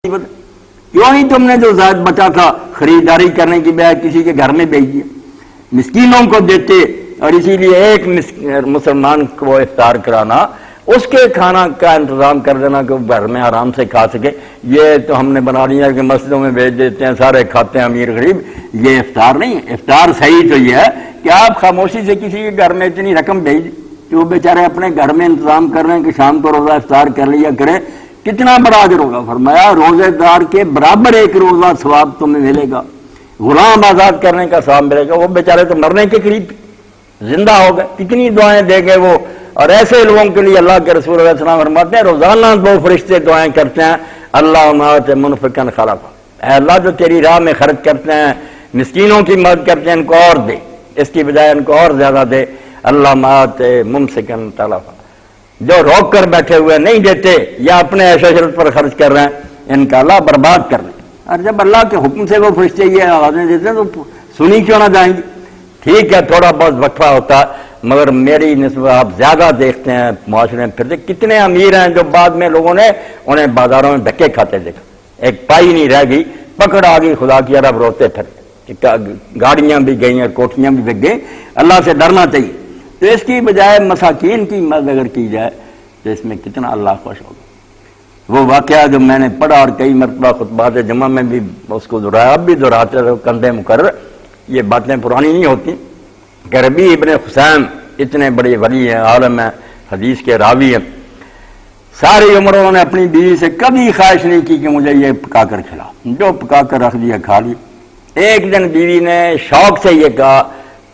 کیوں نہیں تم نے جو زائد بچا تھا خریداری کرنے کی بجائے کسی کے گھر میں بھیج دیا، مسکینوں کو دیتے؟ اور اسی لیے ایک مسلمان کو افطار کرانا، اس کے کھانا کا انتظام کر دینا کہ وہ گھر میں آرام سے کھا سکے۔ یہ تو ہم نے بنا لیا کہ مسجدوں میں بھیج دیتے ہیں، سارے کھاتے ہیں امیر غریب۔ یہ افطار نہیں ہے۔ افطار صحیح تو یہ ہے کہ آپ خاموشی سے کسی کے گھر میں اتنی رقم بھیج دیں کہ وہ بیچارے اپنے گھر میں انتظام کر رہے ہیں کہ شام کو روزہ افطار کر لیا کریں، کتنا بڑا اجر ہوگا۔ فرمایا روزے دار کے برابر ایک روزہ ثواب تمہیں ملے گا، غلام آزاد کرنے کا ثواب ملے گا۔ وہ بیچارے تو مرنے کے قریب زندہ ہو گئے، کتنی دعائیں دے گئے وہ۔ اور ایسے لوگوں کے لیے اللہ کے رسول علیہ السلام فرماتے ہیں روزانہ 2 فرشتے دعائیں کرتے ہیں، اللہ مات منفقن خلفا، اے اللہ جو تیری راہ میں خرچ کرتے ہیں، مسکینوں کی مدد کرتے ہیں، ان کو اور دے، اس کی بجائے ان کو اور زیادہ دے، اللہ مات ممسکن تلفا، جو روک کر بیٹھے ہوئے نہیں دیتے یا اپنے عیش و عشرت پر خرچ کر رہے ہیں، ان کا اللہ برباد کر دے۔ اور جب اللہ کے حکم سے وہ فرشتے یہ آوازیں دیتے ہیں تو سنی کیوں نہ جائیں گی؟ ٹھیک ہے تھوڑا بہت وقفہ ہوتا ہے، مگر میری نسبت آپ زیادہ دیکھتے ہیں معاشرے میں پھرتے، کتنے امیر ہیں جو بعد میں لوگوں نے انہیں بازاروں میں دھکے کھاتے دیکھا، ایک پائی نہیں رہ گئی، پکڑ آ گئی، خدا کی عرب روتے پھر، گاڑیاں بھی گئیں اور کوٹھیاں بھی بک گئیں۔ اللہ سے ڈرنا چاہیے۔ تو اس کی بجائے مساکین کی مدد اگر کی جائے تو اس میں کتنا اللہ خوش ہوگا۔ وہ واقعہ جو میں نے پڑھا اور کئی مرتبہ خطبات جمعہ میں بھی اس کو دہرایا، اب بھی دہراتے رہے کندھے مقرر، یہ باتیں پرانی نہیں ہوتی، کہ ربیع ابن خثیم اتنے بڑے ولی ہیں، عالم ہیں، حدیث کے راوی ہیں، ساری عمر انہوں نے اپنی بیوی سے کبھی خواہش نہیں کی کہ مجھے یہ پکا کر کھلا، جو پکا کر رکھ دیا کھا لی۔ ایک دن بیوی نے شوق سے یہ کہا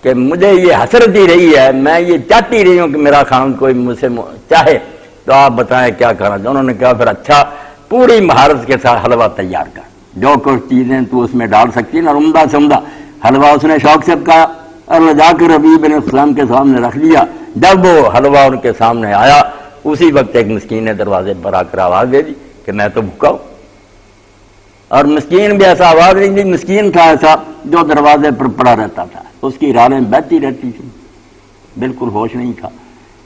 کہ مجھے یہ حسرت ہی رہی ہے، میں یہ چاہتی رہی ہوں کہ میرا خاوند کوئی مجھ سے چاہے، تو آپ بتائیں کیا کرنا چاہیے؟ انہوں نے کہا پھر اچھا پوری مہارت کے ساتھ حلوہ تیار کر، جو کچھ چیزیں تو اس میں ڈال سکتی ہے نا، عمدہ سے عمدہ حلوہ اس نے شوق سے پکایا اور لے جا کر ربیع بن خثیم کے سامنے رکھ لیا۔ جب وہ حلوہ ان کے سامنے آیا اسی وقت ایک مسکین نے دروازے پر آ کر آواز دے دی کہ میں تو بھوکا ہوں، اور مسکین بھی ایسا آواز نہیں دی، مسکین تھا ایسا جو دروازے پر پڑا رہتا تھا، اس کی رالیں بہتی رہتی تھی، بالکل ہوش نہیں تھا۔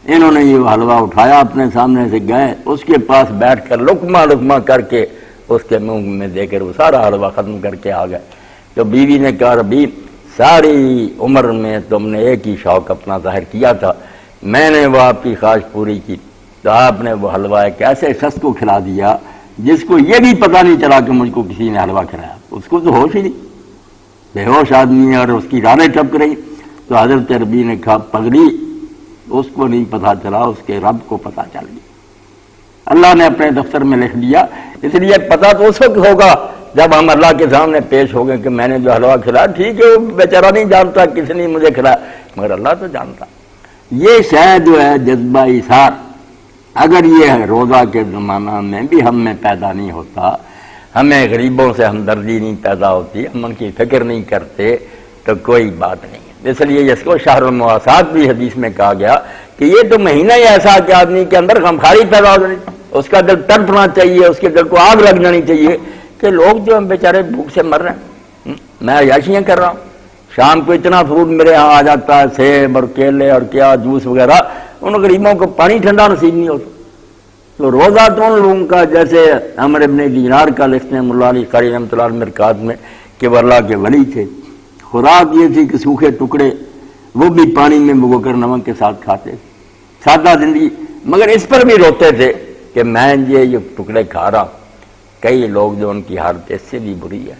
انہوں نے یہ حلوہ اٹھایا، اپنے سامنے سے گئے، اس کے پاس بیٹھ کر لقمہ لقمہ کر کے اس کے منہ میں دے کر وہ سارا حلوہ ختم کر کے آ گئے۔ تو بیوی نے کہا ربیع ساری عمر میں تم نے ایک ہی شوق اپنا ظاہر کیا تھا، میں نے وہ آپ کی خواہش پوری کی، تو آپ نے وہ حلوہ ایک ایسے شخص کو کھلا دیا جس کو یہ بھی پتہ نہیں چلا کہ مجھ کو کسی نے حلوہ کھلایا، اس کو تو ہوش ہی نہیں، بے ہوش آدمی ہے اور اس کی رانیں ٹپک رہی۔ تو حضرت ربیع نے کہا پگلی اس کو نہیں پتہ چلا، اس کے رب کو پتہ چل گیا، اللہ نے اپنے دفتر میں لکھ دیا۔ اس لیے پتہ تو اس وقت ہوگا جب ہم اللہ کے سامنے پیش ہو گئے کہ میں نے جو حلوہ کھلایا، ٹھیک ہے وہ بیچارہ نہیں جانتا کس نے مجھے کھلایا، مگر اللہ تو جانتا۔ یہ شاید جو ہے جذبہ ایثار، اگر یہ روزہ کے زمانہ میں بھی ہم میں پیدا نہیں ہوتا، ہمیں غریبوں سے ہمدردی نہیں پیدا ہوتی، ہم ان کی فکر نہیں کرتے، تو کوئی بات نہیں ہے۔ اس لیے اس کو شہر المواسات بھی حدیث میں کہا گیا کہ یہ تو مہینہ ہی ایسا کہ آدمی کے اندر غمخواری پیدا ہو جائے، اس کا دل تڑپنا چاہیے، اس کے دل کو آگ لگ جانی چاہیے کہ لوگ جو ہم بیچارے بھوک سے مر رہے ہیں، میں عیاشیاں کر رہا ہوں، شام کو اتنا فروٹ میرے ہاں آ جاتا ہے، سیب اور کیلے اور کیا جوس وغیرہ، ان غریبوں کو پانی ٹھنڈا نصیب نہیں ہوتا۔ تو روزہ تو ان لوگوں کا جیسے عمرو بن دینار کا لکھتے ہیں مولا علی قاری رحمۃ اللہ علیہ مرکات میں کہ وہ اللہ کے ولی تھے، خوراک یہ تھی کہ سوکھے ٹکڑے وہ بھی پانی میں بھگو کر نمک کے ساتھ کھاتے، سادہ زندگی، مگر اس پر بھی روتے تھے کہ میں یہ ٹکڑے کھا رہا ہوں، کئی لوگ جو ان کی حالت اس سے بھی بری ہے،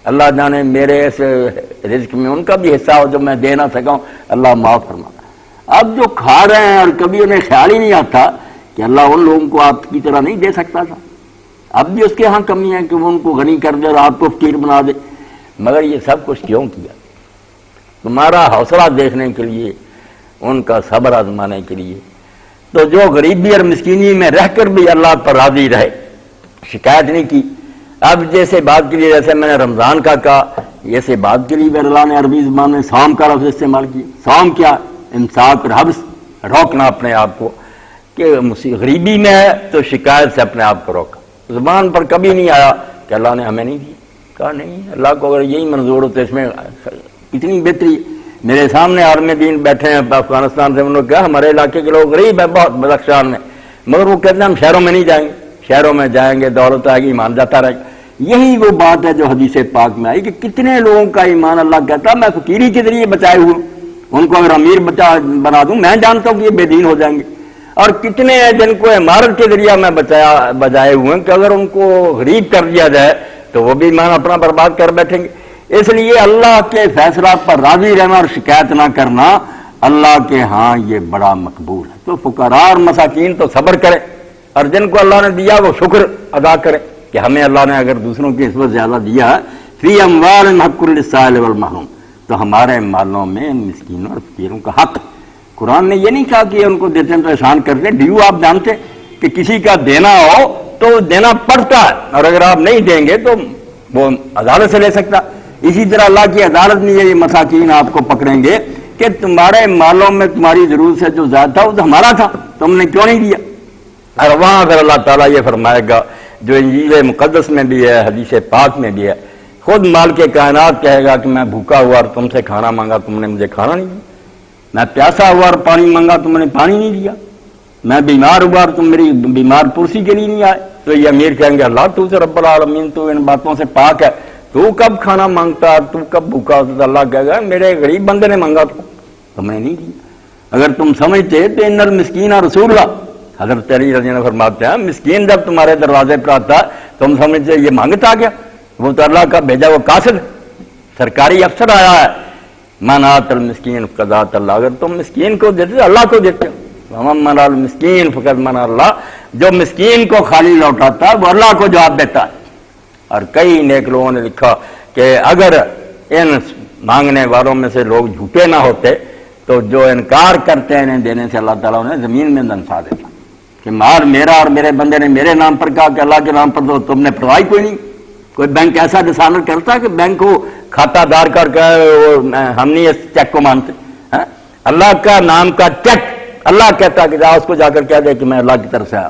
اللہ جانے میرے اس رزق میں ان کا بھی حصہ ہو جو میں دے نہ سکاؤں، اللہ معاف فرما۔ اب جو کھا رہے ہیں اور کبھی انہیں خیال ہی نہیں آتا کہ اللہ ان لوگوں کو آپ کی طرح نہیں دے سکتا تھا، اب بھی اس کے ہاں کمی ہے کہ وہ ان کو غنی کر دے اور آپ کو فقیر بنا دے، مگر یہ سب کچھ کیوں کیا؟ تمہارا حوصلہ دیکھنے کے لیے، ان کا صبر آزمانے کے لیے۔ تو جو غریبی اور مسکینی میں رہ کر بھی اللہ پر راضی رہے، شکایت نہیں کی۔ اب جیسے بات کے لیے جیسے میں نے رمضان کا کہا، ایسے بات کے لیے بھی اللہ نے عربی زبان میں صوم کا لفظ استعمال کیا۔ صوم کیا؟ امساک اور حبس، روکنا اپنے آپ کو، کہ غریبی میں ہے تو شکایت سے اپنے آپ کو روکا۔ زبان پر کبھی نہیں آیا کہ اللہ نے ہمیں نہیں دیا، کہا نہیں، اللہ کو اگر یہی منظور ہو تو اس میں کتنی بہتری۔ میرے سامنے عالم دین بیٹھے ہیں افغانستان سے، انہوں نے کہا ہمارے علاقے کے لوگ غریب ہیں بہت بدخشان میں، مگر وہ کہتے ہیں ہم شہروں میں نہیں جائیں گے، شہروں میں جائیں گے دولت آئے گی ایمان جاتا رہے گا. یہی وہ بات ہے جو حدیث پاک میں آئی کہ کتنے لوگوں کا ایمان اللہ کہتا میں فقیری کے ذریعے بچائے ہوئے ہوں, ان کو اگر امیر بنا دوں میں جانتا ہوں کہ یہ بے دین ہو جائیں گے, اور کتنے ہیں جن کو عمارت کے ذریعہ میں بجائے ہوئے ہیں کہ اگر ان کو غریب کر دیا جائے تو وہ بھی ایمان اپنا برباد کر بیٹھیں گے. اس لیے اللہ کے فیصلات پر راضی رہنا اور شکایت نہ کرنا اللہ کے ہاں یہ بڑا مقبول ہے. تو فقراء اور مساکین تو صبر کرے, اور جن کو اللہ نے دیا وہ شکر ادا کرے کہ ہمیں اللہ نے اگر دوسروں کی نسبت زیادہ دیا فی اموال حق للسائل والمحروم, تو ہمارے مالوں میں مسکینوں اور فقیروں کا حق. قرآن نے یہ نہیں کہا کہ ان کو دیتے ہیں تو احسان کرتے ہیں. ڈیو آپ جانتے کہ کسی کا دینا ہو تو دینا پڑتا ہے, اور اگر آپ نہیں دیں گے تو وہ عدالت سے لے سکتا. اسی طرح اللہ کی عدالت میں یہ مساکین آپ کو پکڑیں گے کہ تمہارے مالوں میں تمہاری ضرورت سے جو زیادہ تھا وہ تو ہمارا تھا, تم نے کیوں نہیں دیا. اور وہاں اگر اللہ تعالیٰ یہ فرمائے گا جو انجیل مقدس میں بھی ہے حدیث پاک میں بھی ہے, خود مال کے کائنات کہے گا کہ میں بھوکا ہوا اور تم سے کھانا مانگا تم نے مجھے کھانا نہیں دیا, میں پیاسا ہوا اور پانی مانگا تم نے پانی نہیں دیا, میں بیمار ہوا اور تم میری بیمار پرسی کے لیے نہیں آئے. تو یہ امیر کہیں گے اللہ تو سے رب العالمین تو ان باتوں سے پاک ہے, تو کب کھانا مانگتا تو کب بھوکا ہوتا. اللہ کہے گا میرے غریب بندے نے مانگا تو تم نے نہیں دیا. اگر تم سمجھتے تو ان المسکین رسول اللہ, حضرت علی رضی اللہ عنہ فرماتے ہیں مسکین جب تمہارے دروازے پر آتا تم سمجھتے یہ مانگتا گیا, وہ تو اللہ کا بھیجا وہ قاصد سرکاری افسر آیا ہے. منات المسکین قضات اللہ, اگر تم مسکین کو دیتے اللہ کو دیتے. من المسکین فقط من اللہ, جو مسکین کو خالی لوٹاتا وہ اللہ کو جواب دیتا ہے. اور کئی نیک لوگوں نے لکھا کہ اگر ان مانگنے والوں میں سے لوگ جھوٹے نہ ہوتے تو جو انکار کرتے ہیں انہیں دینے سے اللہ تعالیٰ انہیں زمین میں دنسا دیتا کہ مال میرا اور میرے بندے نے میرے نام پر کہا کہ اللہ کے نام پر تو تم نے پرواہی کوئی نہیں. کوئی بینک ایسا ڈسانر کرتا ہے کہ بینک کو کھاتا دار کر کے ہم نہیں اس چیک کو مانتے. اللہ کا نام کا چیک اللہ کہتا کہ جا اس کو جا کر کہہ دے کہ میں اللہ کی طرف سے آیا.